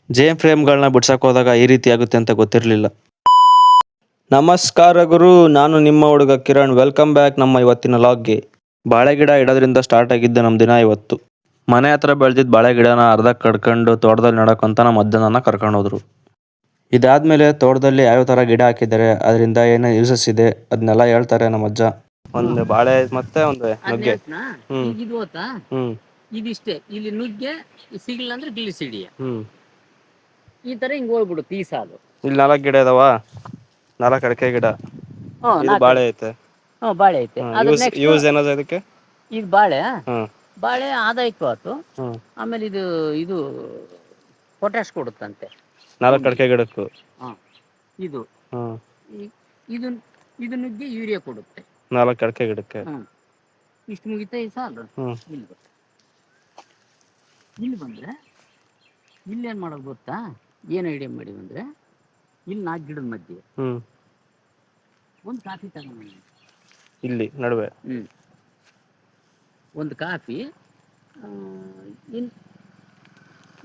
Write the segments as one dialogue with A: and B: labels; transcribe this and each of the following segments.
A: ಜೇಮ್ ಫ್ರೇಮ್ಗಳನ್ನ ಬಿಡ್ಸಕ್ ಹೋದಾಗ ಈ ರೀತಿ ಆಗುತ್ತೆ ಅಂತ ಗೊತ್ತಿರಲಿಲ್ಲ. ನಮಸ್ಕಾರ ಗುರು, ನಾನು ನಿಮ್ಮ ಹುಡುಗ ಕಿರಣ್. ವೆಲ್ಕಮ್ ಬ್ಯಾಕ್ ನಮ್ಮ ಇವತ್ತಿನ ಲಾಗ್ಗೆ. ಬಾಳೆ ಗಿಡ ಇಡೋದ್ರಿಂದ ಸ್ಟಾರ್ಟ್ ಆಗಿದ್ದ ನಮ್ಮ ದಿನ ಇವತ್ತು. ಮನೆ ಹತ್ರ ಬೆಳೆದಿದ್ದ ಬಾಳೆ ಗಿಡನ ಅರ್ಧ ಕಡ್ಕೊಂಡು ತೋಟದಲ್ಲಿ ನಡಕ್ಕಂತ ನಮ್ಮ ಅಜ್ಜನನ್ನ ಕರ್ಕೊಂಡು ಹೋದ್ರು. ಇದಾದ್ಮೇಲೆ ತೋಟದಲ್ಲಿ ಯಾವ ಥರ ಗಿಡ ಹಾಕಿದ್ದಾರೆ, ಅದರಿಂದ ಏನೋ ಯೂಸಸ್ ಇದೆ ಅದನ್ನೆಲ್ಲ ಹೇಳ್ತಾರೆ ನಮ್ಮ ಅಜ್ಜ. ಒಂದು ಬಾಳೆ ಮತ್ತೆ ಒಂದು ನುಗ್ಗೆ.
B: ಇದಿಷ್ಟೇ, ಇಲ್ಲಿ ನುಗ್ಗೆ ಸಿಗಿಲ್ಲ ಅಂದ್ರೆ ಗಿಲ್ಲಿ ಸಿಡಿಯ ಈ ತರ ಹಿಂಗ್ ಹೋಗ್ಬಿಡುತ್ತೆ ಈ ಸಾಲು.
A: ಇಲ್ಲಿ 4 ಗಿಡ ಇದಾವ, 4 ಅಡಿಕೆ ಗಿಡ. ಇದು ಬಾಳೆ ಐತೆ.
B: ಬಾಳೆ ಐತೆ.
A: ಯೂಸ್ ಏನಾದ್ರು ಇದಕ್ಕೆ?
B: ಇದು ಬಾಳೆ ಆದಾಯಕ್ಕೂ ಆಯ್ತು. ಆಮೇಲೆ ಇದು ಪೊಟ್ಯಾಶ್ ಕೊಡುತ್ತಂತೆ
A: 4 ಅಡಿಕೆ ಗಿಡಕ್ಕೂ.
B: ಇದು ಇದು ಇದು ನುಗ್ಗೆ ಯೂರಿಯಾ ಕೊಡುತ್ತೆ
A: 4 ಅಡಿಕೆ ಗಿಡಕ್ಕೆ.
B: ಇಷ್ಟು ಮುಗಿತಾ ಈ ಸಾಲು. ಇಲ್ಲಿ ಬಂದ್ರೆ ಇಲ್ಲಿ ಏನ್ ಮಾಡೋದು ಗೊತ್ತಾ, ಏನು ಐಡಿಯಾ ಮಾಡಿ ಬಂದ್ರೆ, ಇಲ್ಲಿ 4 ಗಿಡದ ಮಧ್ಯೆ ಒಂದು ಕಾಫಿ ತಗೊಂಡು
A: ಇಲ್ಲಿ ನಡುವೆ
B: ಒಂದು ಕಾಫಿ,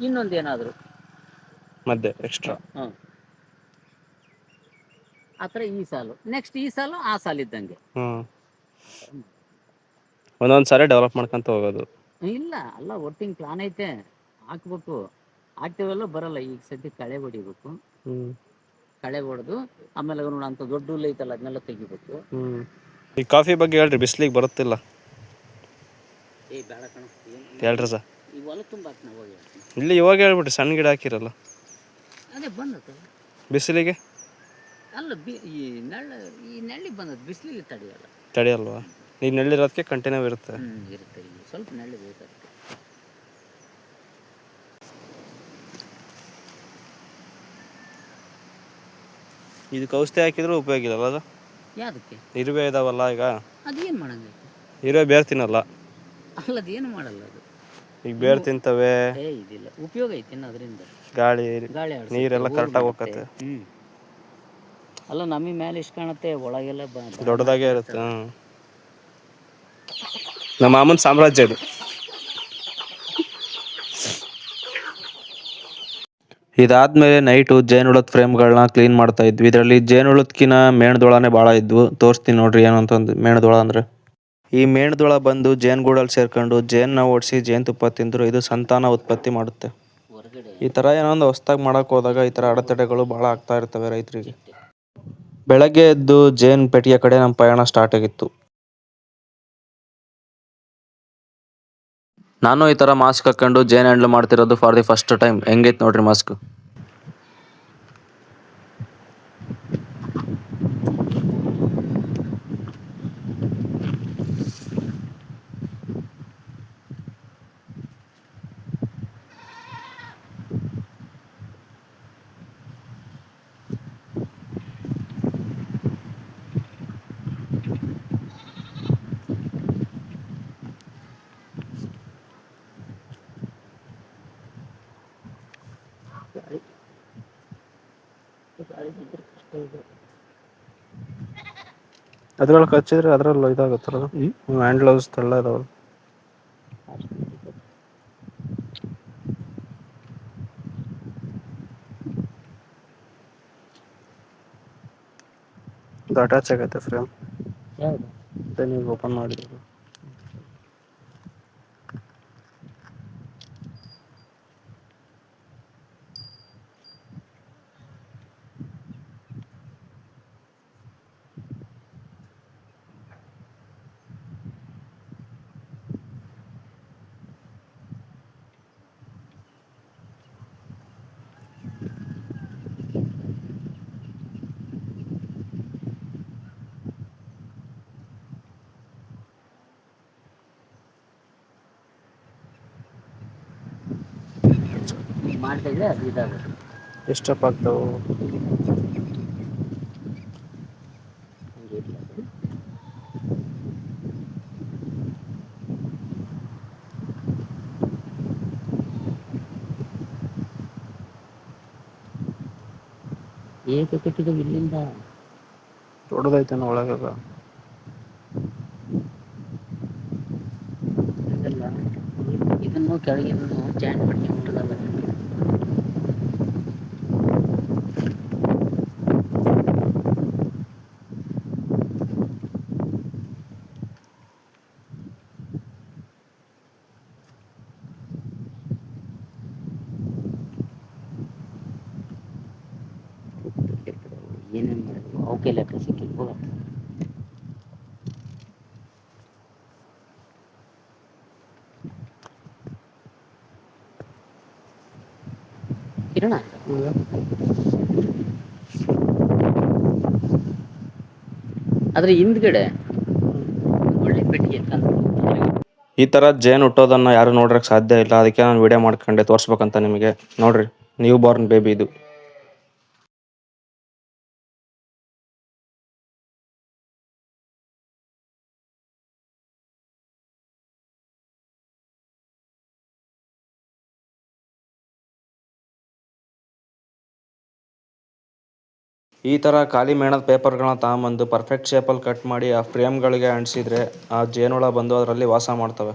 B: ಇನ್ನೊಂದೇನಾದ್ರು
A: ಮಧ್ಯೆ ಎಕ್ಸ್ಟ್ರಾ.
B: ಆತರ ಈ ಸಾಲು, ನೆಕ್ಸ್ಟ್ ಈ ಸಾಲು, ಆ ಸಾಲು ಇದ್ದಂಗೆ
A: ಒಂದೊಂದ್ಸಾರಿ ಡೆವಲಪ್ ಮಾಡ್ಕೊಂತ ಹೋಗೋದು.
B: ಇಲ್ಲ ಅಲ್ಲ, ಒಟ್ಟಿಂಗ್ ಪ್ಲಾನ್ ಐತೆ, ಹಾಕ್ಬೇಕು. ಹಾಕ್ತಿವೆಲ್ಲ ಬರಲ್ಲ, ಈಗ ಸದ್ಯ ಕಳೆ ಹೊಡಿಬೇಕು. ಕಳೆ ಹೊಡೆದು ಆಮೇಲೆ ನೋಡ ಅಂತ ದೊಡ್ಡ ಹುಲ್ಲು ಐತಲ್ಲ ಅದನ್ನೆಲ್ಲ ತೆಗಿಬೇಕು.
A: ಈ ಕಾಫಿ ಬಗ್ಗೆ ಹೇಳ್ರಿ, ಬಿಸ್ಲಿಗೆ ಬರುತ್ತಿಲ್ಲ.
B: ಬೇಡ ಕಣ,
A: ಹೇಳ್ರಿ ಸರ್.
B: ಈ ಹೊಲ ತುಂಬ ಹೋಗಿ
A: ಇಲ್ಲಿ ಇವಾಗ ಹೇಳ್ಬಿಟ್ರಿ, ಸಣ್ಣ ಗಿಡ ಹಾಕಿರಲ್ಲ.
B: ಅದೇ ಬಂದದ್ದು
A: ಬಿಸಿಲಿಗೆ
B: ಅಲ್ಲ, ಈ ನೆಳ್ಳಿಗೆ ಬಂದದ್ದು, ಬಿಸಿಲಿಗೆ
A: ತಡೆಯಲ್ವಾ? ಈಗ ನೆಳ್ಳಿರೋದಕ್ಕೆ ಕಂಟಿನ್ಯೂ ಇರುತ್ತೆ.
B: ಇರುತ್ತೆ, ಸ್ವಲ್ಪ ನೆಳ್ಳಿ ಬೇಕಾಗುತ್ತೆ.
A: ಇದಕ್ಕೆ ಔಷಧಿ ಹಾಕಿದ್ರು ಉಪಯೋಗ ಇಲ್ಲ ಅಲ್ಲ?
B: ಯಾವ್ದಕ್ಕೆ?
A: ಇರುವೆ ಇದಾವಲ್ಲ ಈಗ,
B: ಅದೇನು ಮಾಡಂಗ?
A: ಇರುವೆ ಬೇರ್ ತಿನ್ನಲ್ಲ.
B: ಅಲ್ಲ, ಅದೇನು ಮಾಡಲ್ಲ ಅದು.
A: ಈಗ ಬೇರ್ ತಿಂತವೆ.
B: ಇದಿಲ್ಲ, ಉಪಯೋಗ ಐತಿ ಅದರಿಂದ.
A: ಗಾಳಿ ನೀರೆಲ್ಲ ಕರೆಕ್ಟಾಗಿ ಹೋಗತ್ತೆ.
B: ಅಲ್ಲ, ನಮಗೆ ಮೇಲೆ ಇಷ್ಟು ಕಾಣುತ್ತೆ, ಒಳಗೆಲ್ಲ
A: ದೊಡ್ಡದಾಗೆ ಇರುತ್ತೆ. ನಮ್ಮ ಮಾಮನ ಸಾಮ್ರಾಜ್ಯ ಇದು. ಇದಾದ್ಮೇಲೆ ನೈಟು ಜೇನುಳದ ಫ್ರೇಮ್ಗಳನ್ನ ಕ್ಲೀನ್ ಮಾಡ್ತಾ ಇದ್ವಿ. ಇದರಲ್ಲಿ ಜೇನುಳದ್ಕಿನ ಮೇಣದೊಳನೇ ಭಾಳ ಇದ್ವು. ತೋರಿಸ್ತೀನಿ ನೋಡ್ರಿ ಏನು ಅಂತಂದು. ಮೇಣದೊಳ ಅಂದರೆ, ಈ ಮೇಣದೊಳ ಬಂದು ಜೇನುಗೂಡಲ್ಲಿ ಸೇರ್ಕೊಂಡು ಜೇನನ್ನ ಓಡಿಸಿ ಜೇನುತುಪ್ಪ ತಿಂದ್ರು ಇದು ಸಂತಾನ ಉತ್ಪತ್ತಿ ಮಾಡುತ್ತೆ. ಈ ಥರ ಏನೋ ಒಂದು ಹೊಸ್ದಾಗಿ ಮಾಡೋಕೆ ಹೋದಾಗ ಈ ಥರ ಅಡೆತಡೆಗಳು ಭಾಳ ಆಗ್ತಾ ಇರ್ತವೆ ರೈತರಿಗೆ. ಬೆಳಗ್ಗೆ ಎದ್ದು ಜೇನು ಪೆಟ್ಟಿಗೆ ಕಡೆ ನಮ್ಮ ಪಯಣ ಸ್ಟಾರ್ಟ್ ಆಗಿತ್ತು. ನಾನು ಈ ಥರ ಮಾಸ್ಕ್ ಹಾಕೊಂಡು ಜೇನು ಹ್ಯಾಂಡಲ್ ಮಾಡ್ತಿರೋದು ಫಾರ್ ದಿ ಫಸ್ಟ್ ಟೈಮ್. ಹೆಂಗೈತೆ ನೋಡ್ರಿ ಮಾಸ್ಕ್. ಅದ್ರಲ್ಲಿ ಕಚ್ಚಿದ್ರೆ ಅದ್ರಲ್ಲಿ ಇದಾಗುತ್ತಲ್ಲ, ಹ್ಯಾಂಡ್ ಗ್ಲೌಸ್ ಎಲ್ಲ ಇದಾವಲ್ಲ. ಇದು ಅಟ್ಯಾಚ್ ಆಗೈತೆ ಫ್ರೇಮ್. ಮತ್ತೆ ನೀವು ಓಪನ್ ಮಾಡಿದ್ರು
B: ಮಾಡ್ತಿದ್ರೆ ಅದು ಇದಾಗುತ್ತೆ.
A: ಎಷ್ಟಪ್ಪ ಆಗ್ತಾವು?
B: ಏಕೆ ಕಟ್ಟಿದ ಇಲ್ಲಿಂದ?
A: ದೊಡ್ಡದೈತೇನೋ ಒಳಗಾಗ.
B: ಇದನ್ನು ಕೆಳಗಿನ ಜಾಯಿಂಟ್ ಮಾಡ್ಕೊಂಡ್ಬಿಟ್ಟದಲ್ಲ. ಏನೇನು ಮಾಡಿದ್ರು ಅವಕ್ಕೆ ಲೆಕ್ಕ ಸಿಕ್ಕಿಲ್ವೋ. ಕಿರಣ ಅದ್ರ ಹಿಂದ್ಗಡೆ ಒಳ್ಳೆ ಪೆಟ್ಟಿಗೆ ಇತ್ತಲ್ಲ.
A: ಈ ಥರ ಜೇನು ಹುಟ್ಟೋದನ್ನು ಯಾರು ನೋಡ್ರಕ್ಕೆ ಸಾಧ್ಯ ಇಲ್ಲ, ಅದಕ್ಕೆ ನಾನು ವಿಡಿಯೋ ಮಾಡ್ಕೊಂಡೆ ತೋರಿಸ್ಬೇಕಂತ ನಿಮಗೆ. ನೋಡ್ರಿ, ನ್ಯೂ ಬಾರ್ನ್ ಬೇಬಿ ಇದು. ಈ ಥರ ಖಾಲಿ ಮೇಣದ ಪೇಪರ್ಗಳನ್ನ ತಗೊಂಬಂದು ಪರ್ಫೆಕ್ಟ್ ಶೇಪಲ್ಲಿ ಕಟ್ ಮಾಡಿ ಆ ಫ್ರೇಮ್ಗಳಿಗೆ ಅಂಟಿಸಿದ್ರೆ ಆ ಜೇನುಹುಳ ಬಂದು ಅದರಲ್ಲಿ ವಾಸ ಮಾಡ್ತವೆ.